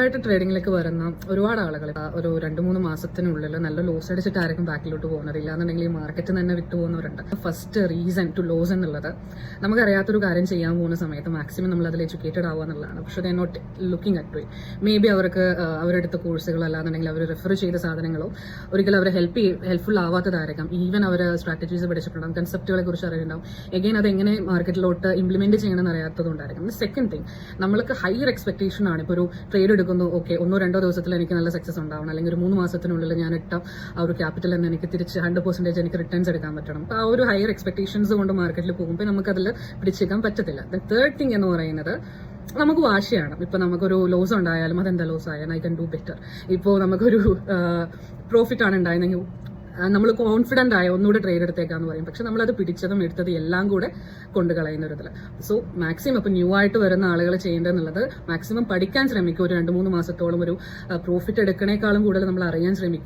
ആയിട്ട് ട്രേഡിംഗിലേക്ക് വരുന്ന ഒരുപാട് ആളുകൾ ഒരു 2-3 മാസത്തിനുള്ളിൽ നല്ല ലോസ് അടിച്ചിട്ട് ആയിരിക്കും ബാക്കിലോട്ട് പോകുന്നത്. ഇല്ലാന്നുണ്ടെങ്കിൽ ഈ മാർക്കറ്റ് തന്നെ വിട്ടുപോകുന്നവരുണ്ട്. ഫസ്റ്റ് റീസൺ ടു ലോസ് എന്നുള്ളത് നമുക്കറിയാത്തൊരു കാര്യം ചെയ്യാൻ പോകുന്ന സമയത്ത് മാക്സിമം നമ്മൾ അതിൽ എഡ്യൂക്കേറ്റഡ് ആവുക എന്നുള്ളതാണ്. പക്ഷേ they not looking at way. Maybe അവർക്ക് അവരെടുത്ത കോഴ്സുകൾ അല്ലാന്നുണ്ടെങ്കിൽ അവർ റെഫർ ചെയ്ത സാധനങ്ങളോ ഒരിക്കലും അവരെ ഹെൽപ്ഫുൾ ആവാത്തതായിരിക്കാം. ഈവൻ അവർ സ്ട്രാറ്റജീസ് പഠിച്ചിട്ടുണ്ടാകും, കൺസെപ്റ്റുകളെ കുറിച്ച് അറിയുണ്ടാവും. എഗെയിൻ അത് എങ്ങനെ മാർക്കറ്റിലോട്ട് ഇംപ്ലിമെന്റ് ചെയ്യണമെന്ന് അറിയാത്തതുകൊണ്ടായിരിക്കും. സെക്കൻഡ് തിങ്, നമ്മൾക്ക് ഹയർ എക്സ്പെക്ടേഷൻ ആണ്. ഇപ്പോൾ ഒരു ട്രേഡ് എടുക്കുന്നു, ഓക്കെ 1-2 ദിവസത്തിൽ എനിക്ക് നല്ല സക്സസ് ഉണ്ടാവണം, അല്ലെങ്കിൽ ഒരു 3 മാസത്തിനുള്ളിൽ ഞാൻ ഇട്ട ആ ഒരു ക്യാപിറ്റൽ എന്ന് എനിക്ക് തിരിച്ച് 100% എനിക്ക് റിട്ടേൺസ് എടുക്കാൻ പറ്റണം. അപ്പോൾ ആ ഒരു ഹയർ എക്സ്പെക്ടേഷൻസ് കൊണ്ട് മാർക്കറ്റിൽ പോകുമ്പോൾ നമുക്കതിൽ പിടിച്ചേക്കാൻ പറ്റത്തില്ല. തേർഡ് തിങ് എന്ന് പറയുന്നത് നമുക്ക് വാശിയാണ്. ഇപ്പൊ നമുക്കൊരു ലോസ് ഉണ്ടായാലും അതെന്താ ലോസ് ആയാലും ഐ കൻ ഡു ബെറ്റർ. ഇപ്പോൾ നമുക്കൊരു പ്രോഫിറ്റ് ആണ് ഉണ്ടായിരുന്നെങ്കിൽ നമ്മൾ കോൺഫിഡന്റ് ആയ ഒന്നുകൂടെ ട്രേഡ് എടുത്തേക്കാന്ന് പറയും. പക്ഷെ നമ്മളത് പിടിച്ചതും എടുത്തതും എല്ലാം കൂടെ കൊണ്ടു കളയുന്ന ഒരു ഇതിൽ. സോ മാക്സിമം ഇപ്പൊ ന്യൂ ആയിട്ട് വരുന്ന ആളുകൾ ചെയ്യേണ്ടതെന്നുള്ളത് മാക്സിമം പഠിക്കാൻ ശ്രമിക്കും. ഒരു 2-3 മാസത്തോളം ഒരു പ്രോഫിറ്റ് എടുക്കണേക്കാളും കൂടുതൽ നമ്മൾ അറിയാൻ ശ്രമിക്കും.